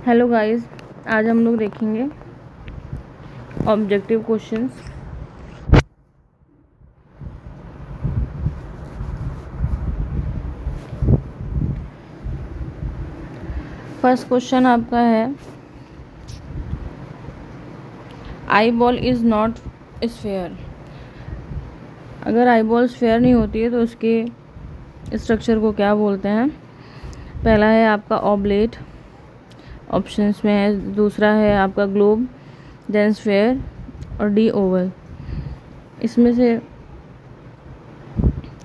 Hello guys, आज हम लोग देखेंगे ऑब्जेक्टिव क्वेश्चंस। फर्स्ट क्वेश्चन आपका है, eye ball is not sphere. अगर आई बॉल स्फेयर नहीं होती है तो उसके स्ट्रक्चर को क्या बोलते हैं? पहला है आपका ऑब्लेट, ऑप्शंस में है। दूसरा है आपका ग्लोब, देन स्फेयर और डी ओवल। इसमें से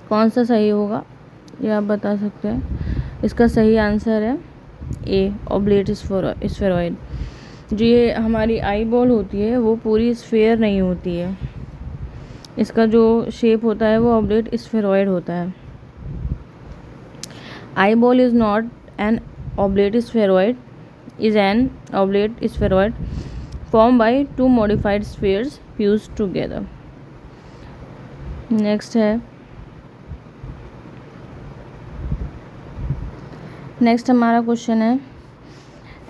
कौन सा सही होगा ये आप बता सकते हैं। इसका सही आंसर है ए, ऑब्लेट स्फेरॉइड। जो ये हमारी आई बॉल होती है वो पूरी स्फेयर नहीं होती है, इसका जो शेप होता है वो ऑब्लेट स्फेरॉइड होता है। Eye ball is not an oblate spheroid, is an oblate spheroid formed by two modified spheres fused together. Next हमारा क्वेश्चन है,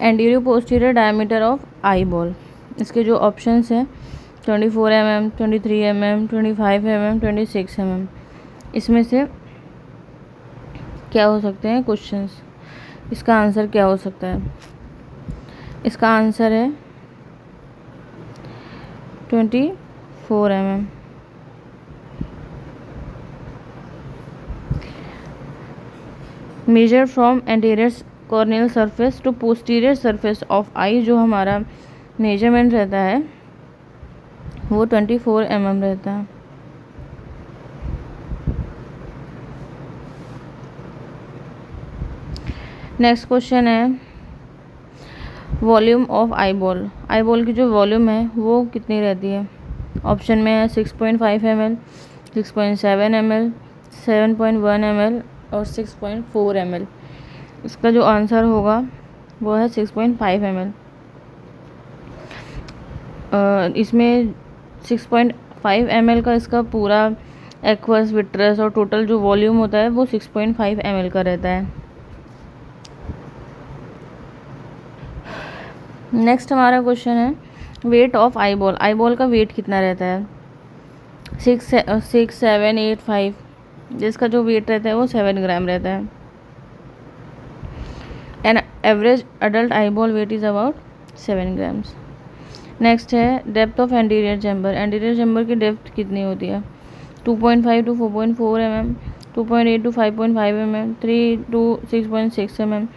anterior posterior diameter of eye ball. इसके जो ऑप्शंस हैं 24 mm, 23 mm, 25 mm, 26 mm। इसमें से क्या हो सकते हैं क्वेश्चंस? इसका आंसर क्या हो सकता है? इसका आंसर है 24 mm। Measure from anterior corneal surface to posterior surface of eye, जो हमारा मेजरमेंट रहता है वो 24 mm रहता है। नेक्स्ट क्वेश्चन है, volume of eye ball. Eye ball की जो वॉल्यूम है वो कितनी रहती है? ऑप्शन में है 6.5 ml, 6.7 ml, 7.1 ml और 6.4 ml। इसका जो आंसर होगा वो है 6.5 ml। इसमें 6.5 ml का इसका पूरा एक्वस, विट्रस और टोटल जो वॉल्यूम होता है वो 6.5 ml का रहता है। नेक्स्ट हमारा क्वेश्चन है, weight of eye ball. Eye ball का वेट कितना रहता है? 6, 7, 8, 5। जिसका जो वेट रहता है वो 7 ग्राम रहता है। An average adult eye ball weight is about 7 grams. Next है, depth of anterior chamber. Anterior chamber की डेप्थ कितनी होती है? 2.5 to 4.4 mm, 2.8 to 5.5 mm, 3 to 6.6 mm,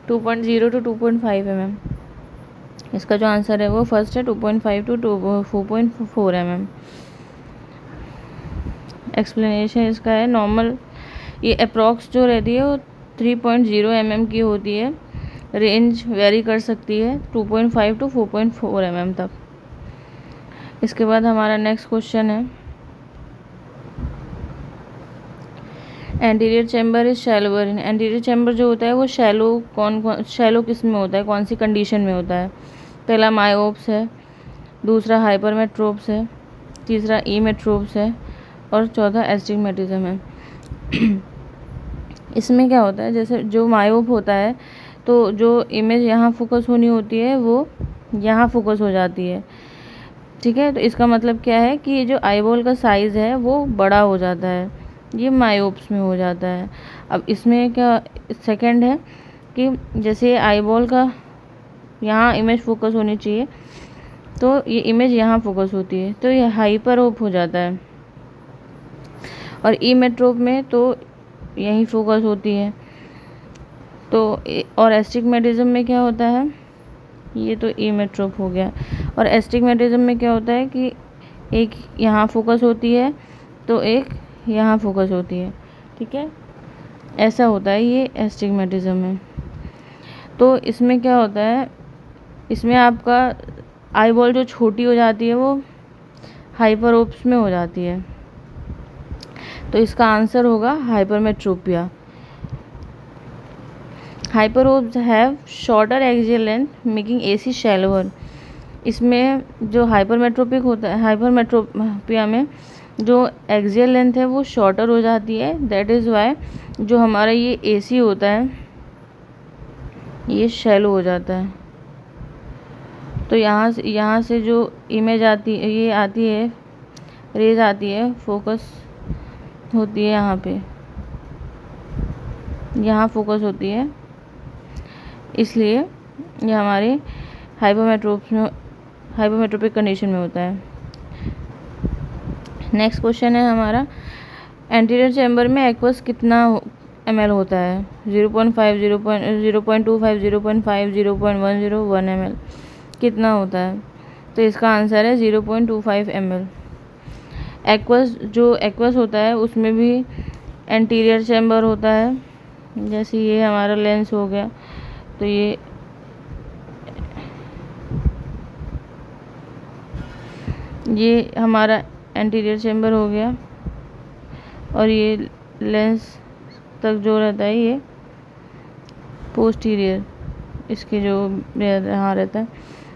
2.0 to 2.5 mm। इसका जो आंसर है वो फर्स्ट है 2.5 to 4.4 mm। एक्सप्लेनेशन इसका है, नॉर्मल ये अप्रॉक्स जो रहती है वो 3.0 mm की होती है। रेंज वेरी कर सकती है 2.5 to 4.4 mm तक। इसके बाद हमारा नेक्स्ट क्वेश्चन है, anterior chamber is shallower in. Anterior chamber जो होता है वो शैलो किस में होता है, कौन सी कंडीशन में होता है? पहला मायोप्स है, दूसरा हाइपरमेट्रोप्स है, तीसरा ईमेट्रोप्स है और चौथा एस्टिग्मेटिज्म है। इसमें क्या होता है, जैसे जो मायोप होता है तो जो इमेज यहाँ फोकस होनी होती है वो यहाँ फोकस हो जाती है, ठीक है। तो इसका मतलब क्या है कि ये जो आई बॉल का साइज़ है वो बड़ा हो जाता है, ये मायोप्स में हो जाता है। अब इसमें क्या सेकंड है कि जैसे आई बॉल का यहाँ इमेज फोकस होनी चाहिए तो ये इमेज यहाँ फोकस होती है तो ये हाइपरोप हो जाता है, और ईमेट्रोप में तो यहीं फोकस होती है। तो और एस्टिग्मेटिज्म में क्या होता है, ये तो ईमेट्रोप हो गया। और एस्टिग्मेटिज्म में क्या होता है कि एक यहाँ फोकस होती है तो एक यहाँ फोकस होती है, ठीक है। ऐसा होता है ये एस्टिग्मेटिज्म में। तो इसमें क्या होता है, इसमें आपका आई बॉल जो छोटी हो जाती है वो हाइपरोप्स में हो जाती है, तो इसका आंसर होगा hypermetropia. Hyperopes have shorter axial length making AC shallower. इसमें जो हाइपरमेट्रोपिक होता है, हाइपरमेट्रोपिया में जो एक्सियल लेंथ है वो शॉर्टर हो जाती है, दैट इज़ वाई जो हमारा ये एसी होता है ये शैलो हो जाता है। तो यहाँ से जो इमेज आती है, ये आती है, रेज आती है, फोकस होती है यहाँ पे, यहाँ फोकस होती है, इसलिए ये हमारे हाइपोमेट्रोपिक कंडीशन में होता है। नेक्स्ट क्वेश्चन है हमारा, एंटीरियर चैम्बर में एक्वस कितना ml होता है? 0.5, 0.25, 0.5, 0.10, 1 ml कितना होता है? तो इसका आंसर है 0.25 ml। एक्वस होता है उसमें भी एंटीरियर चैम्बर होता है, जैसे ये हमारा लेंस हो गया, तो ये हमारा एंटीरियर चैम्बर हो गया, और ये लेंस तक जो रहता है ये पोस्टीरियर, इसके जो यहाँ रहता है।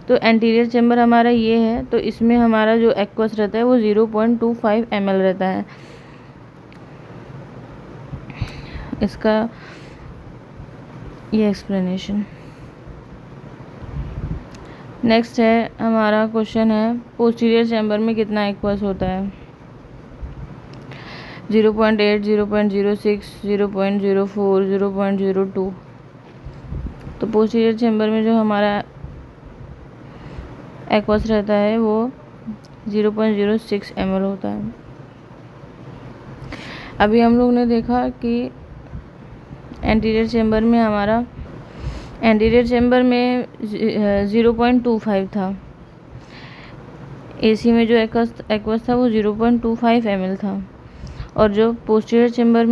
तो एंटीरियर चैम्बर हमारा ये है, तो इसमें हमारा जो एक्वस रहता है वो 0.25 ml रहता है। इसका ये एक्सप्लेनेशन। नेक्स्ट है हमारा क्वेश्चन है, पोस्टीरियर चैम्बर में कितना एक्वस होता है? 0.8, 0.06, 0.04, 0.02। तो पोस्टीरियर चैम्बर में जो हमारा एक्वस रहता है वो 0.06 ml होता है। अभी हम लोग ने देखा कि एंटीरियर चैम्बर में 0.25 था, एसी में जो एक्वस था वो 0.25 ml था, और जो पोस्टीरियर चैम्बर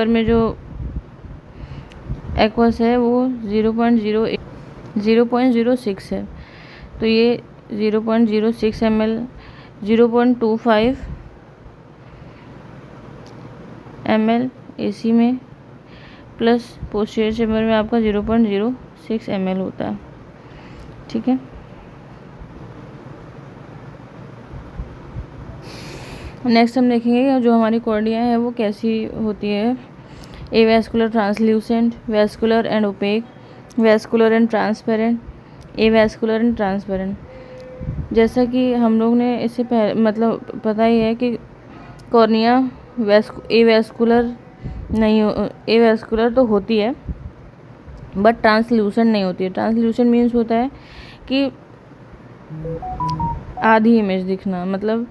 में जो एक्वस है वो 0.06 है। तो ये 0.06 ml, 0.25 ml एसी में, प्लस पोस्टीरियर चैम्बर में आपका 0.06 ml होता है। ठीक है, नेक्स्ट हम देखेंगे जो हमारी कॉर्निया है वो कैसी होती है। Avascular, translucent, vascular and opaque, vascular and transparent, avascular and transparent. जैसा कि हम लोग ने इससे मतलब पता ही है कि कॉर्निया एवैस्कुलर तो होती है, बट ट्रांसल्यूसेंट नहीं होती है। ट्रांसल्यूसेंट मीन्स होता है कि आधी इमेज दिखना, मतलब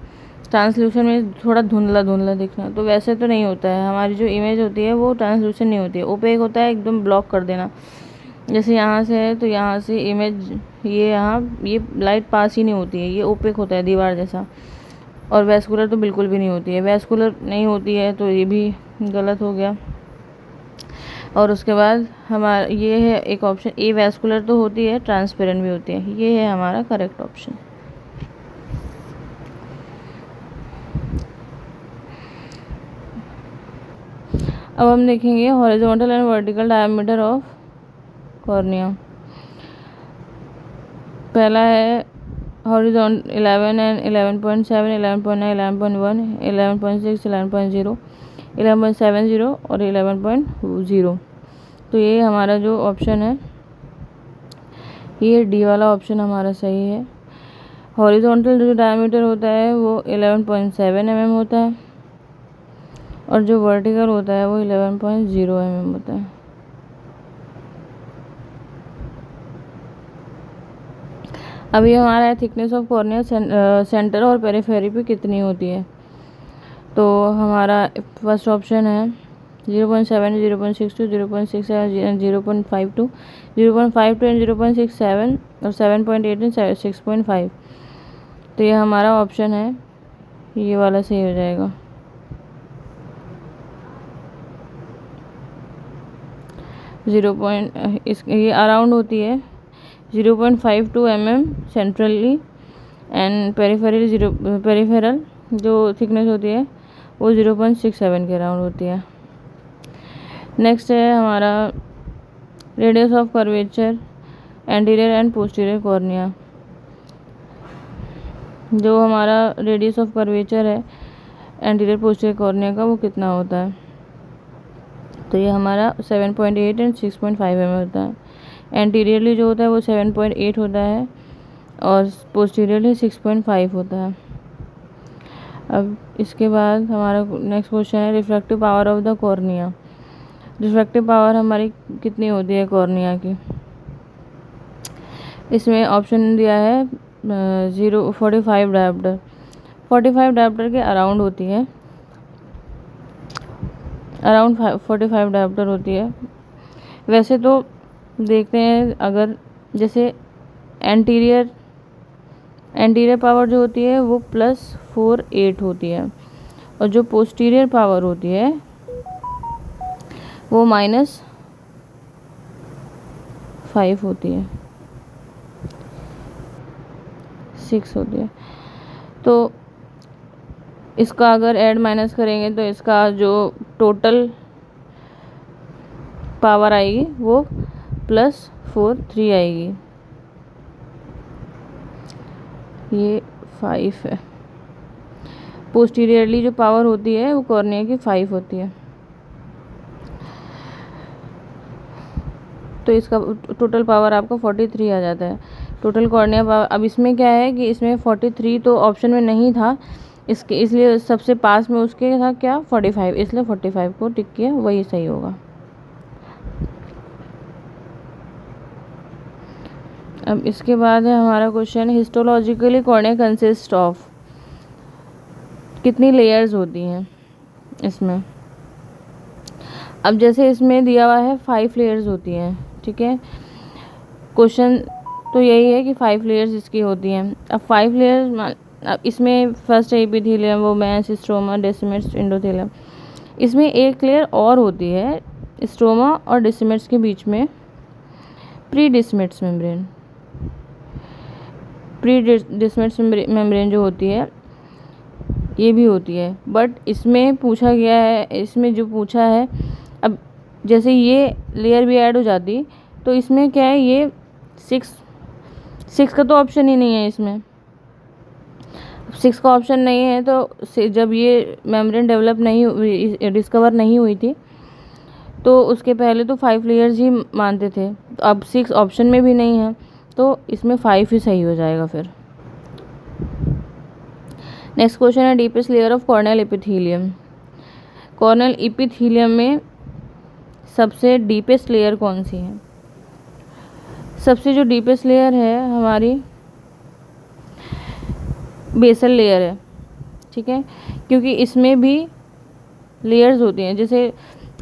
ट्रांसल्यूशन में थोड़ा धुंधला दिखना। तो वैसे तो नहीं होता है, हमारी जो इमेज होती है वो ट्रांसल्यूशन नहीं होती है। ओपेक होता है एकदम ब्लॉक कर देना, जैसे यहाँ से है तो यहाँ से इमेज ये लाइट पास ही नहीं होती है, ये ओपेक होता है दीवार जैसा। और वैस्कुलर तो बिल्कुल भी नहीं होती है, वैस्कुलर नहीं होती है तो ये भी गलत हो गया। और उसके बाद हमारा ये है एक ऑप्शन, ए वैस्कुलर तो होती है, ट्रांसपेरेंट भी होती है, ये है हमारा करेक्ट ऑप्शन। अब हम देखेंगे horizontal and vertical diameter of cornea. पहला है हॉरिजॉन्टल 11 एंड 11.7, 11.9, 11.1, 11.6, 11.0, 11.70 और 11.0। तो ये हमारा जो ऑप्शन है, ये डी वाला ऑप्शन हमारा सही है। हॉरिजॉन्टल जो डायमीटर होता है वो 11.7 mm होता है, और जो वर्टिकल होता है वो 11.0 mm होता है। अभी हमारा है थिकनेस ऑफ कॉर्निया सेंटर और पेरिफेरी पे कितनी होती है। तो हमारा फर्स्ट ऑप्शन है 0.7, 0.62, 0.67, 0.52, 0.52 एंड 0.67 और 7.8 एंड 6.5। तो ये हमारा ऑप्शन है, ये वाला सही हो जाएगा। ये अराउंड होती है 0.52 mm सेंट्रली, एंड पेरिफेरल जो थिकनेस होती है वो 0.67 के अराउंड होती है। नेक्स्ट है हमारा radius of curvature anterior and posterior cornea. जो हमारा रेडियस ऑफ कर्वेचर है एंटीरियर पोस्टीरियर कॉर्निया का वो कितना होता है। तो ये हमारा 7.8 एंड 6.5 mm होता है। एंटीरियरली जो होता है वो 7.8 होता है और पोस्टीरियरली 6.5 होता है। अब इसके बाद हमारा नेक्स्ट क्वेश्चन है refractive power of the cornea. Refractive power हमारी कितनी होती है कॉर्निया की? इसमें ऑप्शन दिया है 45 डायोप्टर। 45 डायोप्टर के अराउंड होती है, अराउंड 45 डायोप्टर होती है। वैसे तो देखते हैं, अगर जैसे एंटीरियर पावर जो होती है वो +48 होती है और जो पोस्टीरियर पावर होती है वो -5 होती है, 6 होती है। तो इसका अगर ऐड माइनस करेंगे तो इसका जो टोटल पावर आएगी वो +43 आएगी। ये 5 है। पोस्टीरियरली जो पावर होती है वो कॉर्निया की 5 होती है। तो इसका टोटल पावर आपका 43 आ जाता है, टोटल कॉर्निया पावर। अब इसमें क्या है कि इसमें 43 तो ऑप्शन में नहीं था, इसलिए सबसे पास में उसके था क्या 45, इसलिए 45 को टिक किया, वही सही होगा। अब इसके बाद है हमारा question histologically cornea consist of, कितनी लेयर्स होती हैं इसमें? अब जैसे इसमें दिया हुआ है 5 लेयर्स होती हैं, ठीक है। क्वेश्चन तो यही है कि 5 लेयर्स इसकी होती हैं। अब 5 लेयर्स, अब इसमें फर्स्ट है एपिथेलियम, वोमेंस, स्ट्रोमा, डेसिमेट्स, एंडोथेलियम। इसमें एक लेयर और होती है स्ट्रोमा और डेसिमेट्स के बीच में, प्री डेसिमेट्स मेम्ब्रेन। प्री डेसिमेट्स मेम्ब्रेन जो होती है ये भी होती है, बट इसमें पूछा गया है, इसमें जो पूछा है, अब जैसे ये लेयर भी ऐड हो जाती तो इसमें क्या है, ये 6 का तो ऑप्शन ही नहीं है इसमें। 6 का ऑप्शन नहीं है तो जब ये मेम्ब्रेन डेवलप नहीं हुई, डिस्कवर नहीं हुई थी, तो उसके पहले तो 5 लेयर्स ही मानते थे। तो अब 6 ऑप्शन में भी नहीं है तो इसमें 5 ही सही हो जाएगा फिर। नेक्स्ट क्वेश्चन है deepest layer of corneal epithelium. Corneal epithelium में सबसे डीपेस्ट लेयर कौन सी है? सबसे जो डीपेस्ट लेयर है हमारी बेसल लेयर है, ठीक है, क्योंकि इसमें भी लेयर्स होती हैं। जैसे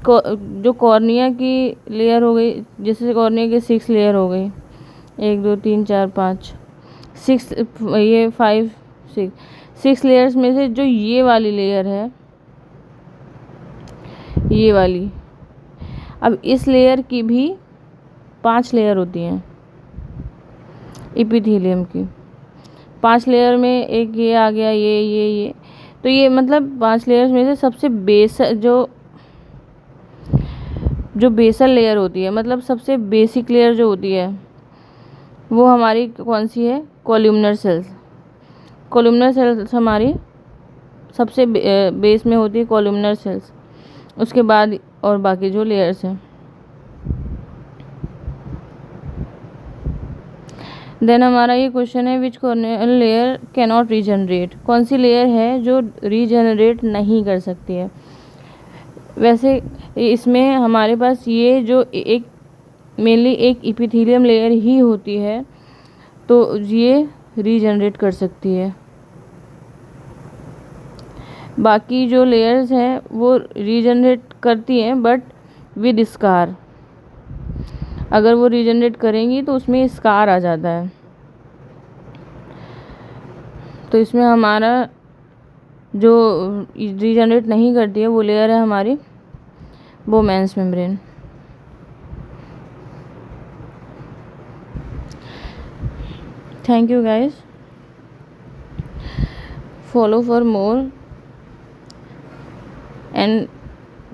जो कॉर्निया की लेयर हो गई, जैसे कॉर्निया की 6 लेयर हो गई, 1 2 3 4 5 6, ये 5 6 लेयर्स में से जो ये वाली लेयर है, ये वाली, अब इस लेयर की भी 5 लेयर होती हैं एपिथेलियम की। 5 लेयर में एक ये आ गया, ये तो ये मतलब 5 लेयर्स में से सबसे जो बेसल लेयर होती है, मतलब सबसे बेसिक लेयर जो होती है वो हमारी कौन सी है? Columnar sales. कॉलमनर सेल्स हमारी सबसे बेस में होती है कॉलमनर सेल्स, उसके बाद और बाकी जो लेयर्स हैं। देन हमारा ये क्वेश्चन है which corneal layer can not regenerate. कौन सी लेयर है जो रीजनरेट नहीं कर सकती है? वैसे इसमें हमारे पास ये जो एक मेनली एक एपिथेलियम लेयर ही होती है, तो ये रीजनरेट कर सकती है। बाकी जो लेयर्स हैं वो रीजनरेट करती हैं बट विद स्कार। अगर वो रीजनरेट करेंगी तो उसमें स्कार आ जाता है। तो इसमें हमारा जो रीजनरेट नहीं करती है वो लेयर है हमारी Bowman's membrane. Thank you guys, follow for more and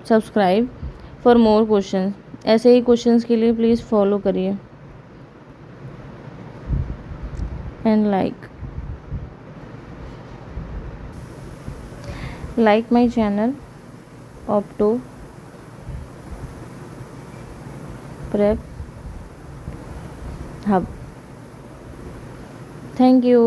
subscribe for more questions. ऐसे ही क्वेश्चंस के लिए प्लीज़ फॉलो करिए and like my channel opto prep hub. Thank you.